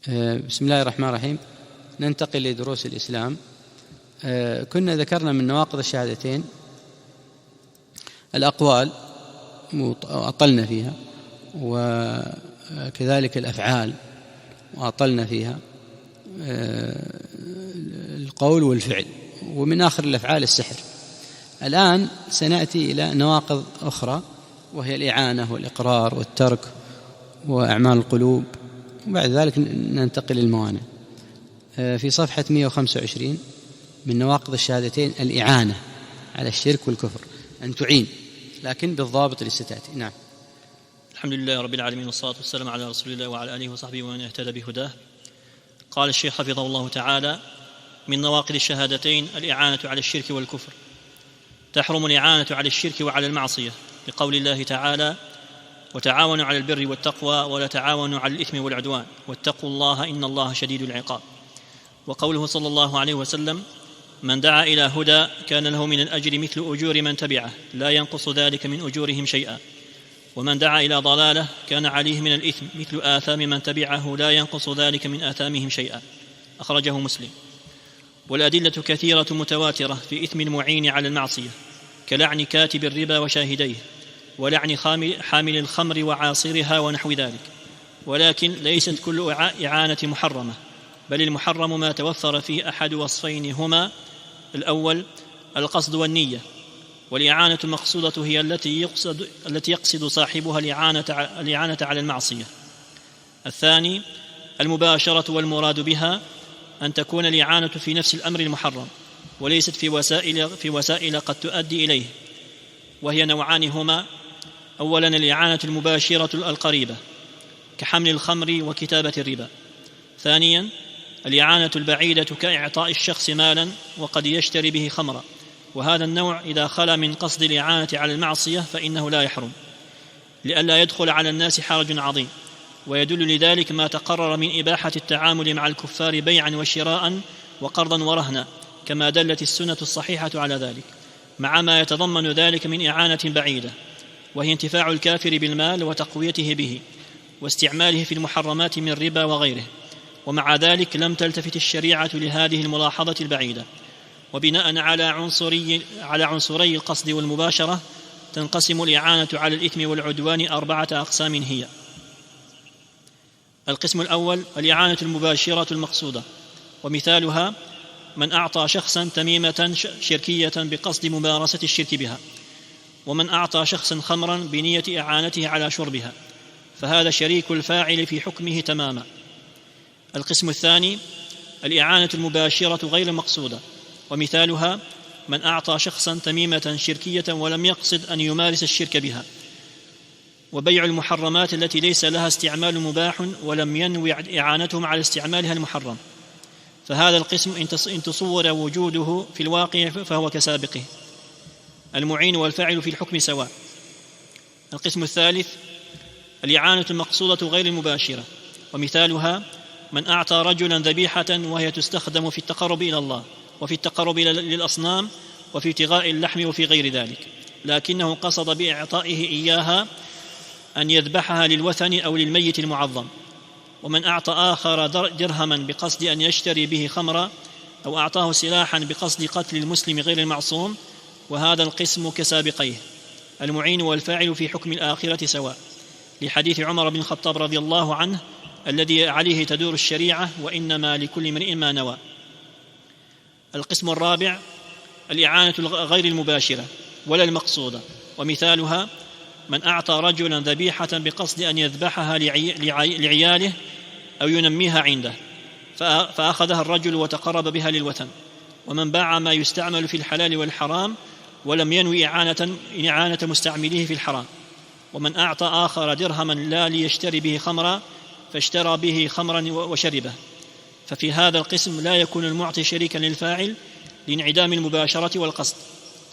بسم الله الرحمن الرحيم. ننتقل لدروس الإسلام. كنا ذكرنا من نواقض الشهادتين الأقوال وأطلنا فيها، وكذلك الأفعال وأطلنا فيها، القول والفعل، ومن آخر الأفعال السحر. الآن سنأتي إلى نواقض أخرى، وهي الإعانة والإقرار والترك وأعمال القلوب، وبعد ذلك ننتقل للموانع. في صفحة 125 من نواقض الشهادتين الإعانة على الشرك والكفر، أن تعين لكن بالضابط الاستتاتي. نعم. الحمد لله رب العالمين، والصلاة والسلام على رسول الله وعلى آله وصحبه ومن اهتدى بهداه. قال الشيخ حفظه الله تعالى: من نواقض الشهادتين الإعانة على الشرك والكفر. تحرم الإعانة على الشرك وعلى المعصية، لقول الله تعالى: وتعاونوا على البر والتقوى ولا تعاونوا على الإثم والعدوان واتقوا الله إن الله شديد العقاب. وقوله صلى الله عليه وسلم: من دعا إلى هدى كان له من الأجر مثل أجور من تبعه لا ينقص ذلك من أجورهم شيئا، ومن دعا إلى ضلالة كان عليه من الإثم مثل آثام من تبعه لا ينقص ذلك من آثامهم شيئا. أخرجه مسلم. والأدلة كثيرة متواترة في إثم المعين على المعصية، كلعن كاتب الربا وشاهديه، ولعن حامل الخمر وعاصرها ونحو ذلك. ولكن ليست كل إعانة محرمة، بل المحرم ما توفر فيه أحد وصفين هما: الأول القصد والنية، والإعانة المقصودة هي التي يقصد صاحبها الإعانة على المعصية. الثاني المباشرة، والمراد بها أن تكون الإعانة في نفس الأمر المحرم، وليست في وسائل قد تؤدي إليه، وهي نوعان هما: أولا الإعانة المباشرة القريبة كحمل الخمر وكتابة الربا. ثانيا الإعانة البعيدة كإعطاء الشخص مالا وقد يشتري به خمرا، وهذا النوع إذا خلا من قصد الإعانة على المعصية فإنه لا يحرم، لئلا يدخل على الناس حرج عظيم. ويدل لذلك ما تقرر من إباحة التعامل مع الكفار بيعا وشراء وقرضا ورهنا، كما دلت السنة الصحيحة على ذلك، مع ما يتضمن ذلك من إعانة بعيدة، وهي انتفاع الكافر بالمال وتقويته به واستعماله في المحرمات من ربا وغيره. ومع ذلك لم تلتفت الشريعة لهذه الملاحظة البعيدة. وبناء على عنصري القصد والمباشرة تنقسم الإعانة على الإثم والعدوان 4 أقسام هي: القسم الأول الإعانة المباشرة المقصودة، ومثالها من أعطى شخصا تميمة شركية بقصد ممارسة الشرك بها، ومن أعطى شخصا خمرا بنية إعانته على شربها، فهذا شريك الفاعل في حكمه تماما. القسم الثاني الإعانة المباشرة غير المقصودة، ومثالها من أعطى شخصا تميمة شركية ولم يقصد أن يمارس الشرك بها، وبيع المحرمات التي ليس لها استعمال مباح ولم ينوي إعانتهم على استعمالها المحرم، فهذا القسم إن تصور وجوده في الواقع فهو كسابقه، المعين والفاعل في الحكم سواء. القسم الثالث الإعانة المقصودة غير المباشرة، ومثالها من أعطى رجلا ذبيحة وهي تستخدم في التقرب إلى الله وفي التقرب للأصنام وفي ابتغاء اللحم وفي غير ذلك، لكنه قصد بإعطائه إياها أن يذبحها للوثن أو للميت المعظم. ومن أعطى آخر درهما بقصد أن يشتري به خمرا، أو أعطاه سلاحا بقصد قتل المسلم غير المعصوم، وهذا القسم كسابقيه، المعين والفاعل في حكم الآخرة سواء، لحديث عمر بن الخطاب رضي الله عنه الذي عليه تدور الشريعة: وإنما لكل امرئ ما نوى. القسم الرابع الإعانة غير المباشرة ولا المقصودة، ومثالها من أعطى رجلا ذبيحة بقصد أن يذبحها لعياله أو ينميها عنده، فأخذها الرجل وتقرب بها للوثن. ومن باع ما يستعمل في الحلال والحرام ولم ينوي إعانة مستعمليه في الحرام. ومن أعطى آخر درهما لا ليشتري به خمرا فاشترى به خمرا وشربه، ففي هذا القسم لا يكون المعطي شريكا للفاعل لانعدام المباشرة والقصد،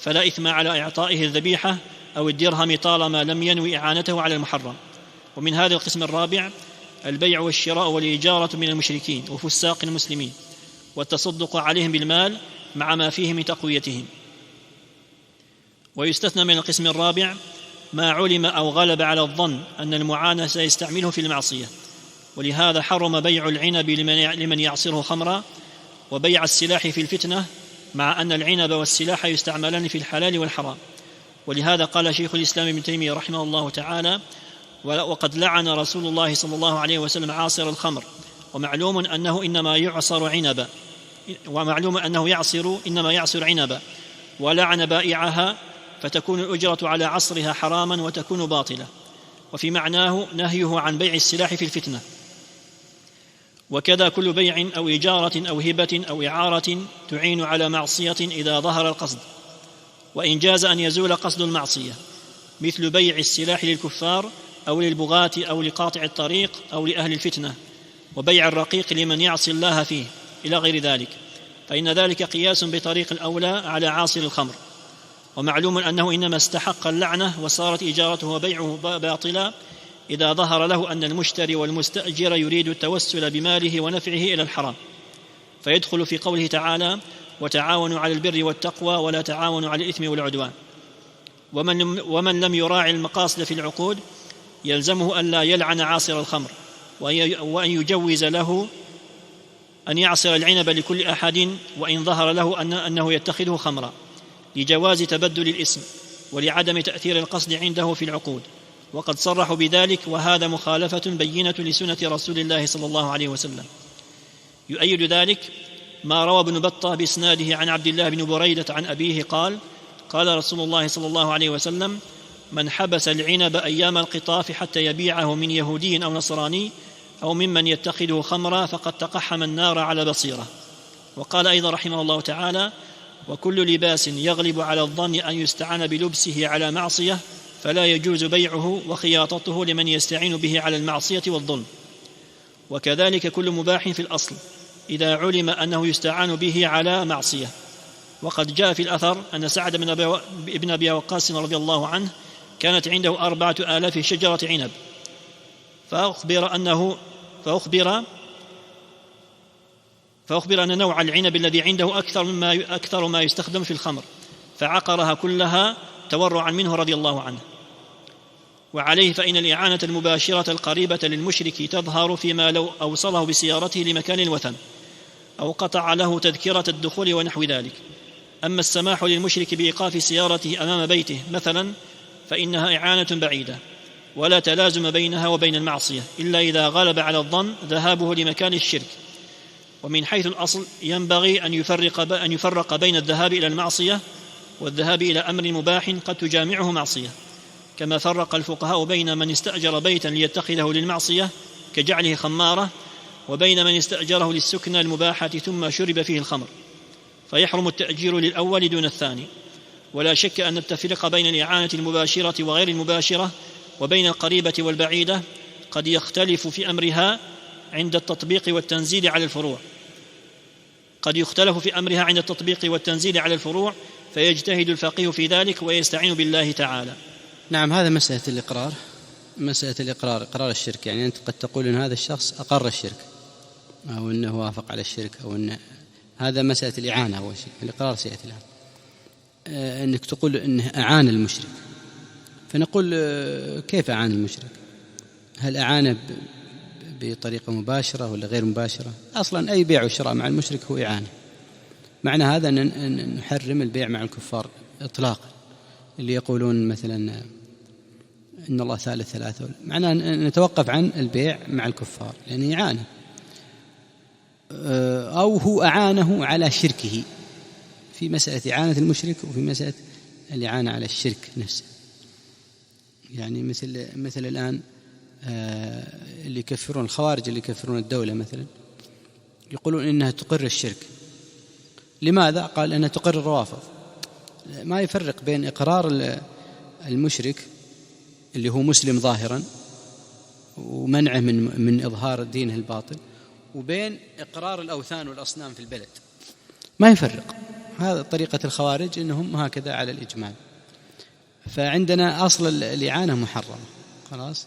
فلا إثم على إعطائه الذبيحة أو الدرهم طالما لم ينوي إعانته على المحرم. ومن هذا القسم الرابع البيع والشراء والإجارة من المشركين وفساق المسلمين، والتصدق عليهم بالمال مع ما فيه من تقويتهم. ويستثنى من القسم الرابع ما علم أو غلب على الظن أن المعان سيستعمله في المعصية، ولهذا حرم بيع العنب لمن يعصره خمرا، وبيع السلاح في الفتنة، مع أن العنب والسلاح يستعملان في الحلال والحرام. ولهذا قال شيخ الإسلام ابن تيمية رحمه الله تعالى: وقد لعن رسول الله صلى الله عليه وسلم عاصر الخمر، ومعلوم أنه إنما يعصر عنبا، ولعن بائعها، فتكون الأجرة على عصرها حراما وتكون باطلة. وفي معناه نهيه عن بيع السلاح في الفتنة. وكذا كل بيع أو إجارة أو هبة أو إعارة تعين على معصية إذا ظهر القصد، وإن جاز أن يزول قصد المعصية، مثل بيع السلاح للكفار أو للبغاة أو لقاطع الطريق أو لأهل الفتنة، وبيع الرقيق لمن يعصي الله فيه، إلى غير ذلك، فإن ذلك قياس بطريق الأولى على عاصر الخمر. ومعلوم أنه إنما استحق اللعنة وصارت إجارته وبيعه باطلا إذا ظهر له أن المشتري والمستأجر يريد التوسل بماله ونفعه إلى الحرام، فيدخل في قوله تعالى: وتعاونوا على البر والتقوى ولا تعاونوا على الإثم والعدوان. ومن لم يراعي المقاصد في العقود يلزمه ألا يلعن عاصر الخمر، وأن يجوز له أن يعصر العنب لكل أحد وإن ظهر له أنه يتخذه خمرا، لجواز تبدل الاسم ولعدم تأثير القصد عنده في العقود، وقد صرحوا بذلك، وهذا مخالفة بينة لسنة رسول الله صلى الله عليه وسلم. يؤيد ذلك ما روى ابن بطة بإسناده عن عبد الله بن بريدة عن أبيه قال: قال رسول الله صلى الله عليه وسلم: من حبس العنب أيام القطاف حتى يبيعه من يهودي أو نصراني أو ممن يتخذه خمرا فقد تقحم النار على بصيرة. وقال أيضا رحمه الله تعالى: وكل لباس يغلب على الظن أن يستعان بلبسه على معصية فلا يجوز بيعه وخياطته لمن يستعين به على المعصية والظلم. وكذلك كل مباح في الأصل إذا علم أنه يستعان به على معصية. وقد جاء في الأثر أن سعد بن أبي وقاص رضي الله عنه كانت عنده 4000 شجرة عنب، فأخبر أن نوع العنب الذي عنده أكثر ما يستخدم في الخمر، فعقرها كلها تورعا منه رضي الله عنه. وعليه فإن الإعانة المباشرة القريبة للمشرك تظهر فيما لو أوصله بسيارته لمكان الوثن أو قطع له تذكرة الدخول ونحو ذلك. أما السماح للمشرك بإيقاف سيارته أمام بيته مثلا فإنها إعانة بعيدة، ولا تلازم بينها وبين المعصية إلا إذا غلب على الظن ذهابه لمكان الشرك. ومن حيث الأصل ينبغي أن يفرق بين الذهاب إلى المعصية والذهاب إلى أمر مباح قد تجامعه معصية، كما فرق الفقهاء بين من استأجر بيتا ليتخذه للمعصية كجعله خمارة، وبين من استأجره للسكنى المباحة ثم شرب فيه الخمر، فيحرم التأجير للأول دون الثاني. ولا شك أن التفريق بين الإعانة المباشرة وغير المباشرة وبين القريبة والبعيدة قد يختلف في أمرها عند التطبيق والتنزيل على الفروع، فيجتهد الفقيه في ذلك ويستعين بالله تعالى. نعم، هذا مسألة الإقرار، إقرار الشرك. يعني أنت قد تقول إن هذا الشخص أقر الشرك أو أنه وافق على الشرك أو أن هذا مسألة الإعانة أول شيء. الإقرار سيأتي الآن. أنك تقول أنه أعان المشرك، فنقول كيف أعان المشرك؟ هل أعان بطريقة مباشرة ولا غير مباشرة؟ أصلا أي بيع وشراء مع المشرك هو إعانة. معنى هذا أن نحرم البيع مع الكفار إطلاقا، اللي يقولون مثلا إن الله ثالث ثلاثة، معنى أن نتوقف عن البيع مع الكفار لأنه إعانة، أو هو أعانه على شركه في مسألة إعانة المشرك وفي مسألة الإعانة على الشرك نفسه. يعني مثل الآن اللي يكفرون الخوارج، اللي يكفرون الدولة مثلا، يقولون إنها تقر الشرك. لماذا؟ قال أنها تقر الروافض. ما يفرق بين إقرار المشرك اللي هو مسلم ظاهرا ومنعه من إظهار دينه الباطل، وبين إقرار الأوثان والأصنام في البلد. ما يفرق. هذا طريقة الخوارج، إنهم هكذا على الإجمال. فعندنا أصل الإعانة محرمة خلاص،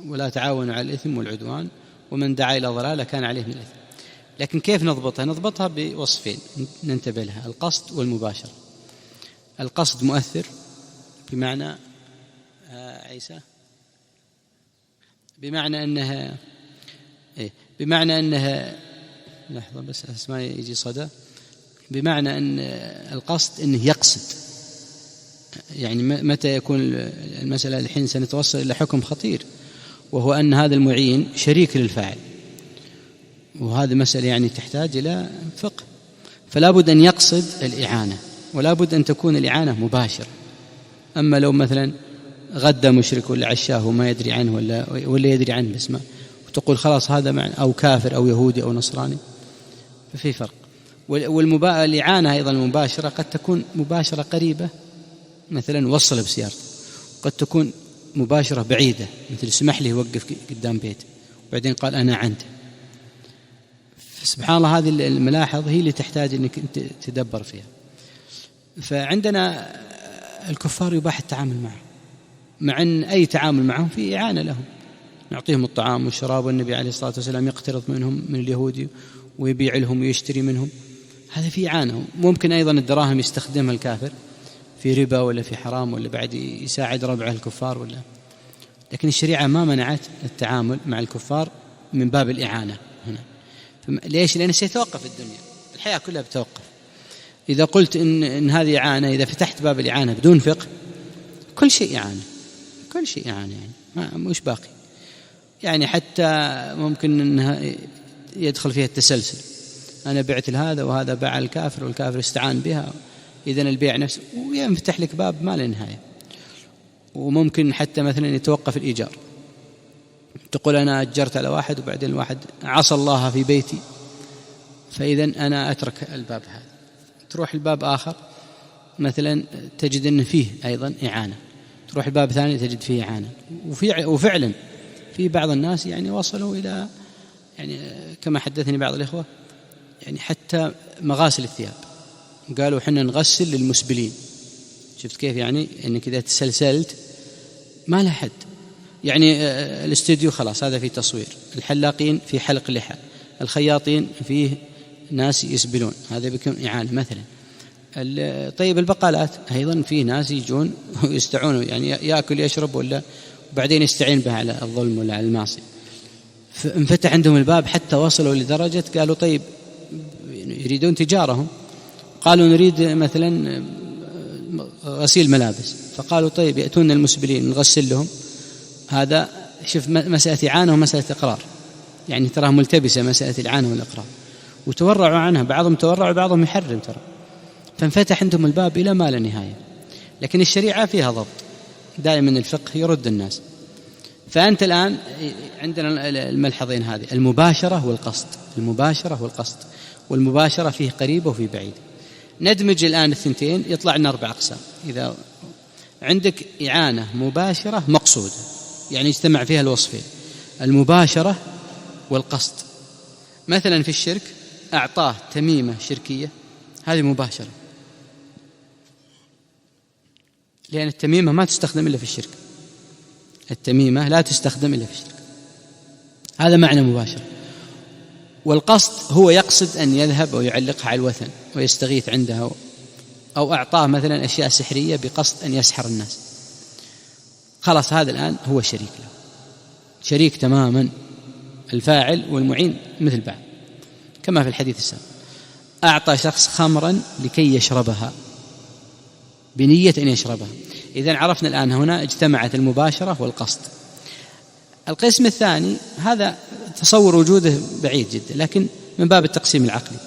ولا تعاونوا على الإثم والعدوان ومن دعا إلى ضلالة كان عليه من الإثم. لكن كيف نضبطها؟ نضبطها بوصفين ننتبه لها: القصد والمباشرة. القصد مؤثر بمعنى عيسى، بمعنى أنها بمعنى أنها لحظة بس ما يجي صدى، بمعنى أن القصد أنه يقصد. يعني متى يكون المسألة الحين سنتوصل إلى حكم خطير، وهو أن هذا المعين شريك للفاعل، وهذه مسألة يعني تحتاج إلى فقه. فلا بد أن يقصد الإعانة، ولا بد أن تكون الإعانة مباشرة. أما لو مثلا غدا مشرك ولا عشاه وما يدري عنه ولا يدري عنه باسمه، وتقول خلاص هذا معنى أو كافر أو يهودي أو نصراني، ففي فرق. والإعانة أيضا المباشرة قد تكون مباشرة قريبة، مثلا وصل بسيارته، قد تكون مباشرة بعيدة، مثل سمح لي يوقف قدام بيت وبعدين قال أنا عنده. سبحان الله، هذه الملاحظ هي اللي تحتاج أنك أنت تدبر فيها. فعندنا الكفار يباح التعامل معهم، مع أن أي تعامل معهم فيه إعانة لهم، نعطيهم الطعام والشراب، والنبي عليه الصلاة والسلام يقترض منهم من اليهودي ويبيع لهم ويشتري منهم، هذا فيه إعانة. ممكن أيضا الدراهم يستخدمها الكافر في ربا ولا في حرام، ولا بعد يساعد ربعه الكفار ولا. لكن الشريعة ما منعت التعامل مع الكفار من باب الإعانة هنا. ليش؟ لأنه سيتوقف الدنيا، الحياة كلها بتوقف. إذا قلت إن هذه إعانة، إذا فتحت باب الإعانة بدون فقه، كل شيء إعانة، كل شيء إعانة، يعني مش باقي. يعني حتى ممكن أنها يدخل فيها التسلسل، أنا بعت لهذا وهذا باع الكافر والكافر استعان بها، إذن البيع نفسه، وينفتح لك باب ما له نهاية. وممكن حتى مثلا يتوقف الإيجار، تقول أنا أجرت على واحد وبعدين الواحد عصى الله في بيتي، فإذن أنا أترك الباب هذا، تروح الباب آخر مثلا تجد أن فيه أيضا إعانة، تروح الباب ثاني تجد فيه إعانة. وفعلا في بعض الناس يعني وصلوا إلى، يعني كما حدثني بعض الإخوة، يعني حتى مغاسل الثياب قالوا حنا نغسل للمسبلين. شفت كيف؟ يعني أنك إذا تسلسلت ما له حد. يعني الاستوديو خلاص هذا فيه تصوير، الحلاقين في حلق لحى، الخياطين فيه ناس يسبلون، هذا بيكون إعانة مثلا. طيب البقالات أيضا فيه ناس يجون ويستعونوا، يعني يأكل يشرب ولا بعدين يستعين بها على الظلم ولا على المعصية. فانفتح عندهم الباب حتى وصلوا لدرجة قالوا طيب يريدون تجارهم، قالوا نريد مثلا غسيل ملابس، فقالوا طيب يأتون المسبلين نغسل لهم. هذا شوف مسألة إعانة ومسألة إقرار، يعني تراها ملتبسة مسألة الإعانة والإقرار، وتورعوا عنها، بعضهم تورع وبعضهم يحرم ترى. فانفتح عندهم الباب إلى ما لا نهاية. لكن الشريعة فيها ضبط، دائما الفقه يرد الناس. فأنت الآن عندنا الملحظين هذه، المباشرة والقصد، المباشرة والقصد، والمباشرة فيه قريبة وفيه بعيدة. ندمج الآن الثنتين يطلع لنا 4 أقسام. إذا عندك إعانة مباشرة مقصودة، يعني يجتمع فيها الوصفين، المباشرة والقصد. مثلا في الشرك أعطاه تميمة شركية، هذه مباشرة، لأن التميمة ما تستخدم إلا في الشرك، التميمة لا تستخدم إلا في الشرك، هذا معنى مباشرة. والقصد هو يقصد أن يذهب ويعلقها على الوثن ويستغيث عندها، أو أعطاه مثلا أشياء سحرية بقصد أن يسحر الناس، خلاص هذا الآن هو شريك له، شريك تماما، الفاعل والمعين مثل بعض. كما في الحديث السابق، أعطى شخص خمرا لكي يشربها بنية أن يشربها. إذن عرفنا الآن هنا اجتمعت المباشرة والقصد. القسم الثاني هذا تصور وجوده بعيد جدا، لكن من باب التقسيم العقلي،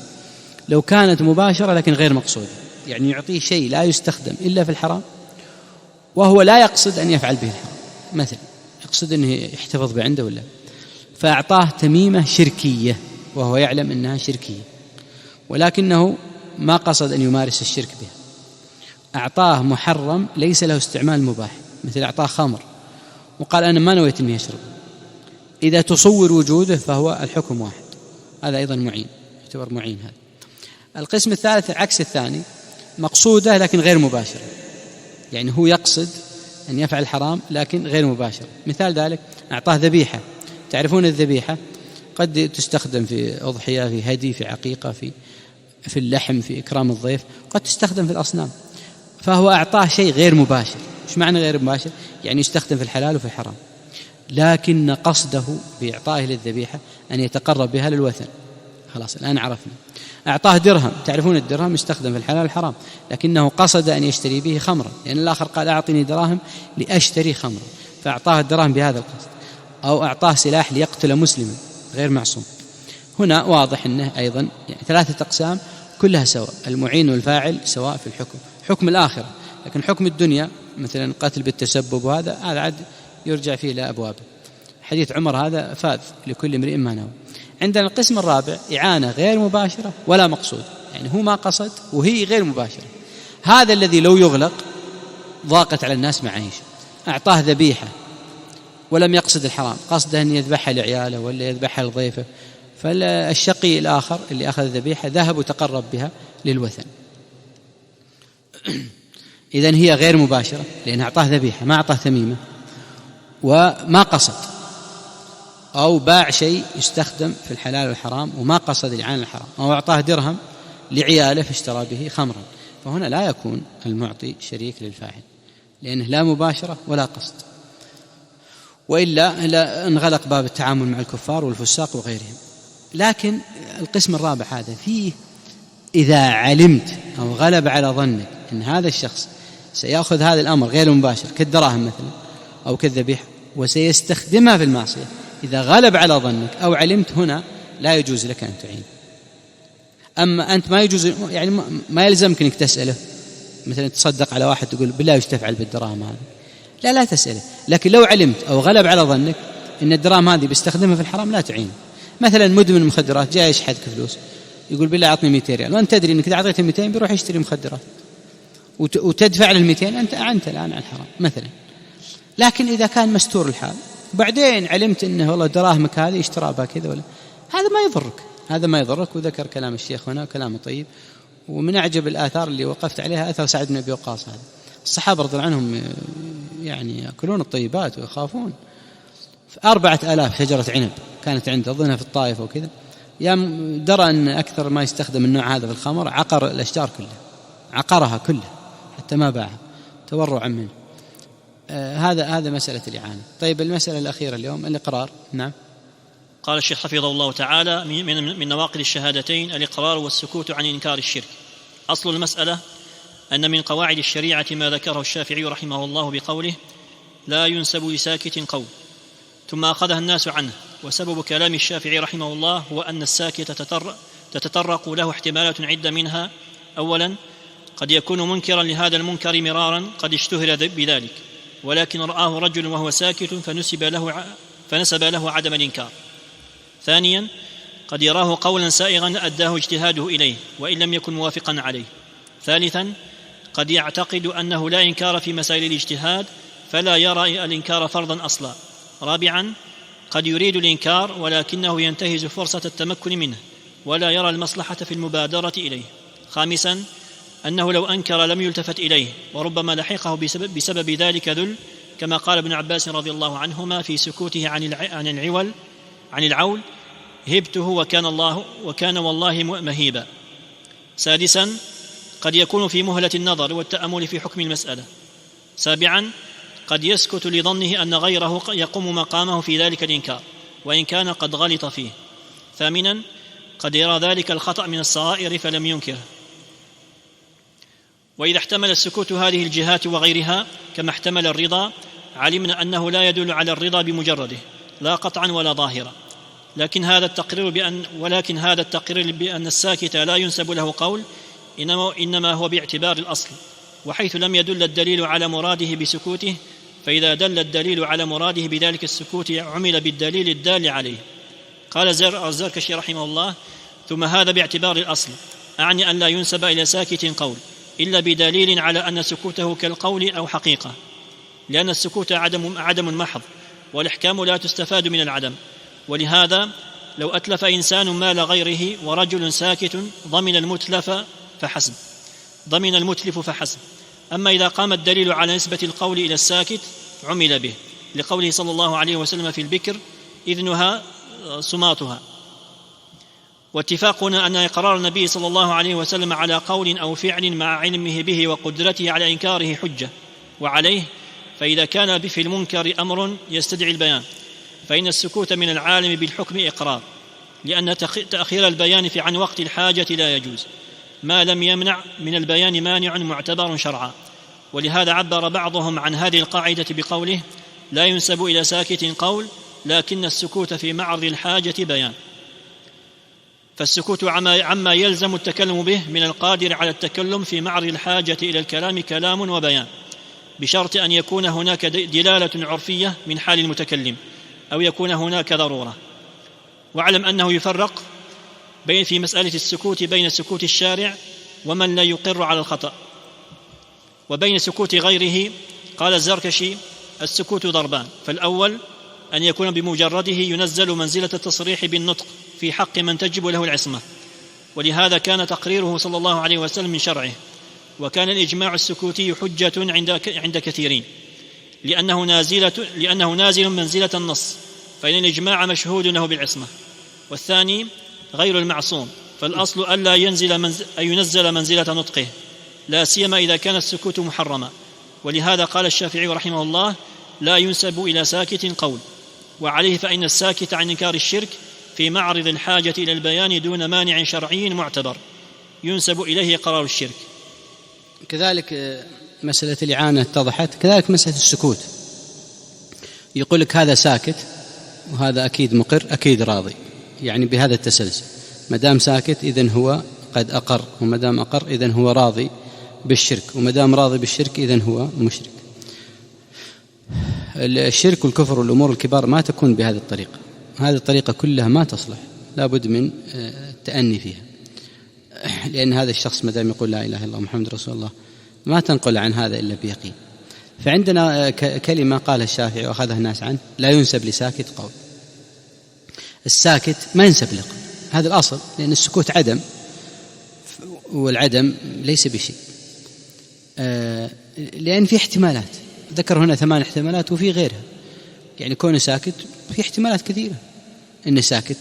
لو كانت مباشرة لكن غير مقصودة، يعني يعطيه شيء لا يستخدم إلا في الحرام، وهو لا يقصد أن يفعل به الحرام، مثلا يقصد أنه يحتفظ بعنده ولا، فأعطاه تميمة شركية وهو يعلم أنها شركية، ولكنه ما قصد أن يمارس الشرك بها. أعطاه محرم ليس له استعمال مباح، مثل أعطاه خمر وقال أنا ما نويت أني أشرب، إذا تصور وجوده فهو الحكم واحد، هذا أيضا معين، يعتبر معين. هذا القسم الثالث عكس الثاني، مقصودة لكن غير مباشرة، يعني هو يقصد أن يفعل الحرام لكن غير مباشر. مثال ذلك أعطاه ذبيحة، تعرفون الذبيحة قد تستخدم في أضحية، في هدي، في عقيقة، في اللحم، في إكرام الضيف، قد تستخدم في الأصنام، فهو أعطاه شيء غير مباشر. إيش معنى غير مباشر؟ يعني يستخدم في الحلال وفي الحرام. لكن قصده بإعطائه للذبيحة أن يتقرب بها للوثن. خلاص الآن عرفنا. أعطاه درهم، تعرفون الدرهم يستخدم في الحلال والحرام، لكنه قصد أن يشتري به خمرا، لأن الآخر قال أعطني دراهم لأشتري خمرا، فأعطاه الدراهم بهذا القصد. أو أعطاه سلاح ليقتل مسلما غير معصوم. هنا واضح أنه أيضا يعني 3 أقسام كلها سواء، المعين والفاعل سواء في الحكم، حكم الآخرة. لكن حكم الدنيا مثلا قتل بالتسبب، وهذا عاد يرجع فيه إلى أبوابه. حديث عمر هذا فاذ لكل امرئ ما نوى. عندنا القسم الرابع إعانة غير مباشرة ولا مقصود، يعني هو ما قصد وهي غير مباشرة. هذا الذي لو يغلق ضاقت على الناس معايشه. أعطاه ذبيحة ولم يقصد الحرام، قصده أن يذبحها لعياله ولا يذبحها لضيفه، فالشقي الآخر اللي أخذ الذبيحة ذهب وتقرب بها للوثن. إذن هي غير مباشرة، لأن أعطاه ذبيحة ما أعطاه تميمة وما قصد، أو باع شيء يستخدم في الحلال والحرام وما قصد الإعانة الحرام، أو أعطاه درهم لعياله فاشترى به خمرا، فهنا لا يكون المعطي شريك للفاعل، لأنه لا مباشرة ولا قصد، وإلا انغلق باب التعامل مع الكفار والفساق وغيرهم. لكن القسم الرابع هذا فيه إذا علمت أو غلب على ظنك أن هذا الشخص سيأخذ هذا الأمر غير مباشر كالدراهم مثلا أو كالذبيحة وسيستخدمها في المعصية، إذا غلب على ظنك أو علمت، هنا لا يجوز لك أن تعين. أما أنت ما يجوز، يعني ما يلزمك أنك تسأله مثلا تصدق على واحد تقول بالله ايش تفعل بالدراهم هذه، لا تسأله. لكن لو علمت أو غلب على ظنك أن الدراهم هذه بيستخدمها في الحرام لا تعين. مثلا مدمن مخدرات جاي يشحذك فلوس، يقول بالله أعطني 200 ريال، وأنت تدري أنك إذا أعطيته 200 بيروح يشتري مخدرات وتدفع له 200، أنت أعنت الآن على الحرام مثلا. لكن إذا كان مستور الحال بعدين علمت أنه والله دراهمك هذه اشترى بها كذا ولا، هذا ما يضرك. وذكر كلام الشيخ هنا كلام طيب. ومن أعجب الآثار اللي وقفت عليها أثر سعد بن أبي وقاص. هذا الصحابة رضي الله عنهم يعني يأكلون الطيبات ويخافون. 4000 شجرة عنب كانت عنده، أظنها في الطائف وكذا، درى أن أكثر ما يستخدم النوع هذا في الخمر عقر الأشجار كلها، عقرها كلها حتى ما باعها تورعا منه. هذا مسألة الإعانة. طيب المسألة الأخيرة اليوم الإقرار. نعم. قال الشيخ حفظه الله تعالى: من نواقض الشهادتين الإقرار والسكوت عن إنكار الشرك. أصل المسألة أن من قواعد الشريعة ما ذكره الشافعي رحمه الله بقوله: لا ينسب لساكت قول، ثم أخذها الناس عنه. وسبب كلام الشافعي رحمه الله هو أن الساكت تتطرق له احتمالات عدة، منها: أولا، قد يكون منكرا لهذا المنكر مرارا قد اشتهر بذلك، ولكن رآه رجل وهو ساكت فنسب له عدم الإنكار. ثانيا، قد يراه قولا سائغا أداه اجتهاده إليه وإن لم يكن موافقا عليه. ثالثا، قد يعتقد أنه لا إنكار في مسائل الاجتهاد فلا يرى الإنكار فرضا أصلا. رابعا، قد يريد الإنكار ولكنه ينتهز فرصة التمكن منه ولا يرى المصلحة في المبادرة إليه. خامسا، أنه لو أنكر لم يلتفت إليه وربما لحقه بسبب ذلك ذل، كما قال ابن عباس رضي الله عنهما في سكوته عن العول: هبته وكان والله مهيبا. سادسا، قد يكون في مهلة النظر والتأمل في حكم المسألة. سابعا، قد يسكت لظنه أن غيره يقوم مقامه في ذلك الإنكار وإن كان قد غلط فيه. ثامنا، قد يرى ذلك الخطأ من الصغائر فلم ينكره. وإذا احتمل السكوت هذه الجهات وغيرها كما احتمل الرضا، علمنا أنه لا يدل على الرضا بمجرده لا قطعا ولا ظاهرا، ولكن هذا التقرير بأن الساكت لا ينسب له قول إنما هو باعتبار الأصل، وحيث لم يدل الدليل على مراده بسكوته، فإذا دل الدليل على مراده بذلك السكوت عمل بالدليل الدال عليه. قال الزركشي رحمه الله: ثم هذا باعتبار الأصل، أعني أن لا ينسب إلى ساكت قول إلا بدليل على أن سكوته كالقول أو حقيقة، لأن السكوت عدم محض، والإحكام لا تستفاد من العدم. ولهذا لو أتلف إنسان مال غيره ورجل ساكت ضمن المتلف فحسب. أما إذا قام الدليل على نسبة القول إلى الساكت عمل به، لقوله صلى الله عليه وسلم في البكر: إذنها سماطها. واتفاقنا أن إقرار النبي صلى الله عليه وسلم على قول أو فعل مع علمه به وقدرته على إنكاره حجة، وعليه فإذا كان في المنكر أمر يستدعي البيان فإن السكوت من العالم بالحكم إقرار، لأن تأخير البيان عن وقت الحاجة لا يجوز ما لم يمنع من البيان مانع معتبر شرعا. ولهذا عبر بعضهم عن هذه القاعدة بقوله: لا ينسب إلى ساكت قول، لكن السكوت في معرض الحاجة بيان. فالسكوت عما يلزم التكلم به من القادر على التكلم في معرض الحاجة إلى الكلام كلام وبيان، بشرط أن يكون هناك دلالة عرفية من حال المتكلم، أو يكون هناك ضرورة. واعلم أنه يفرق في مسألة السكوت بين سكوت الشارع ومن لا يقر على الخطأ، وبين سكوت غيره. قال الزركشي: السكوت ضربان، فالأول أن يكون بمجرده ينزل منزلة التصريح بالنطق في حق من تجب له العصمة، ولهذا كان تقريره صلى الله عليه وسلم من شرعه. وكان الإجماع السكوتي حجة عند كثيرين، لأنه نازل منزلة النص، فإن الإجماع مشهود له بالعصمة. والثاني غير المعصوم، فالأصل ألا ينزل منزلة نطقه، لا سيما إذا كان السكوت محرما. ولهذا قال الشافعي رحمه الله: لا ينسب إلى ساكت قول. وعليه فإن الساكت عن إنكار الشرك في معرض الحاجة إلى البيان دون مانع شرعي معتبر ينسب إليه قرار الشرك. كذلك مسألة الإعانة اتضحت. كذلك مسألة السكوت، يقول لك هذا ساكت وهذا أكيد مقر أكيد راضي، يعني بهذا التسلسل. مدام ساكت إذن هو قد أقر، ومدام أقر إذن هو راضي بالشرك، ومدام راضي بالشرك إذن هو مشرك. الشرك والكفر والأمور الكبار ما تكون بهذه الطريقة، هذه الطريقة كلها ما تصلح، لا بد من التأني فيها، لأن هذا الشخص مدام يقول لا إله إلا الله محمد رسول الله ما تنقل عن هذا إلا بيقين. فعندنا كلمة قالها الشافعي وأخذها الناس عنه: لا ينسب لساكت قول. الساكت ما ينسب له، هذا الأصل، لأن السكوت عدم، والعدم ليس بشيء، لأن في احتمالات، ذكر هنا 8 احتمالات وفي غيرها، يعني كونه ساكت في احتمالات كثيرة. إن ساكت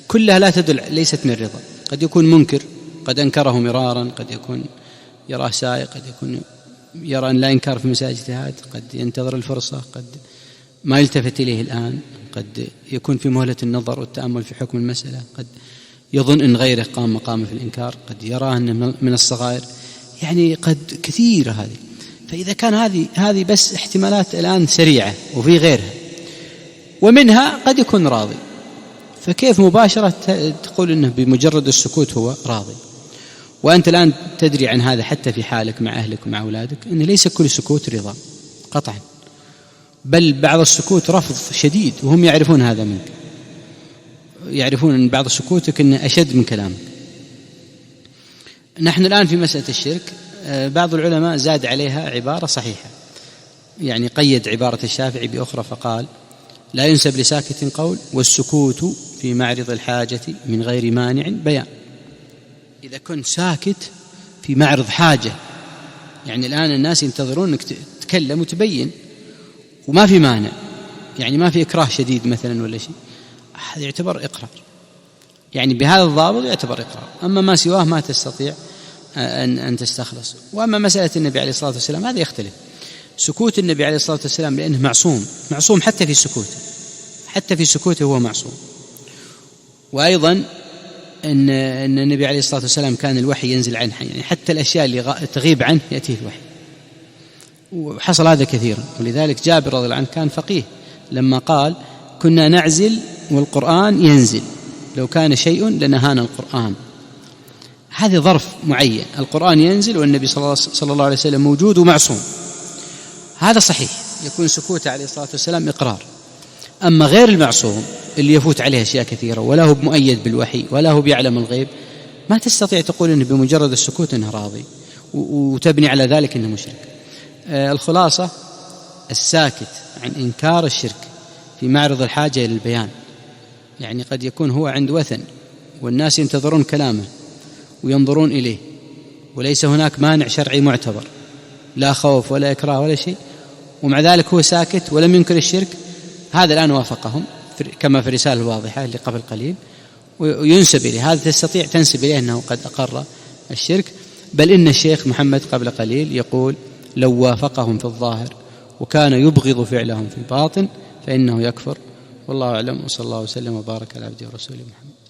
كلها لا تدل، ليست من الرضا، قد يكون منكر، قد أنكره مرارا، قد يكون يراه سائق، قد يكون يرى أن لا إنكار في مسائل اجتهاد، قد ينتظر الفرصة، قد ما يلتفت إليه الآن، قد يكون في مهلة النظر والتأمل في حكم المسألة، قد يظن أن غيره قام مقامه في الإنكار، قد يراه أنه من الصغائر، يعني قد كثيرة هذه. فإذا كان هذه بس احتمالات الآن سريعة، وفي غيرها، ومنها قد يكون راضي، فكيف مباشرة تقول أنه بمجرد السكوت هو راضي؟ وأنت الآن تدري عن هذا حتى في حالك مع أهلك ومع أولادك، أن ليس كل سكوت رضا قطعا، بل بعض السكوت رفض شديد، وهم يعرفون هذا منك، يعرفون أن بعض سكوتك أنه أشد من كلامك. نحن الآن في مسألة الشرك بعض العلماء زاد عليها عبارة صحيحة، يعني قيد عبارة الشافعي بأخرى فقال: لا ينسب لساكت قول، والسكوت في معرض الحاجة من غير مانع بيان. إذا كنت ساكت في معرض حاجة، يعني الآن الناس ينتظرون أنك تتكلم وتبين وما في مانع، يعني ما في إكراه شديد مثلا ولا شيء، هذا يعتبر إقرار، يعني بهذا الضابط يعتبر إقرار. أما ما سواه ما تستطيع أن تستخلص. وأما مسألة النبي عليه الصلاة والسلام هذا يختلف. سكوت النبي عليه الصلاة والسلام لأنه معصوم حتى في سكوته هو معصوم. وأيضا أن النبي عليه الصلاة والسلام كان الوحي ينزل عنه، يعني حتى الأشياء اللي تغيب عنه يأتيه الوحي، وحصل هذا كثيرا. ولذلك جابر رضي الله عنه كان فقيه لما قال: كنا نعزل والقرآن ينزل، لو كان شيء لنهانا القرآن. هذا ظرف معين، القرآن ينزل والنبي صلى الله عليه وسلم موجود ومعصوم، هذا صحيح، يكون سكوت عليه الصلاة والسلام إقرار. أما غير المعصوم اللي يفوت عليه أشياء كثيرة ولا هو مؤيد بالوحي ولا هو بيعلم الغيب، ما تستطيع تقول إنه بمجرد السكوت إنه راضي وتبني على ذلك إنه مشرك. الخلاصة: الساكت عن إنكار الشرك في معرض الحاجة إلى البيان، يعني قد يكون هو عند وثن والناس ينتظرون كلامه وينظرون إليه، وليس هناك مانع شرعي معتبر، لا خوف ولا إكراه ولا شيء، ومع ذلك هو ساكت ولم ينكر الشرك. هذا الآن وافقهم كما في الرسالة الواضحة اللي قبل قليل، وينسب إليه، هذا تستطيع تنسب إليه أنه قد أقر الشرك. بل إن الشيخ محمد قبل قليل يقول: لو وافقهم في الظاهر وكان يبغض فعلهم في الباطن فإنه يكفر والله أعلم، وصلى الله وسلم وبارك على عبده ورسوله محمد.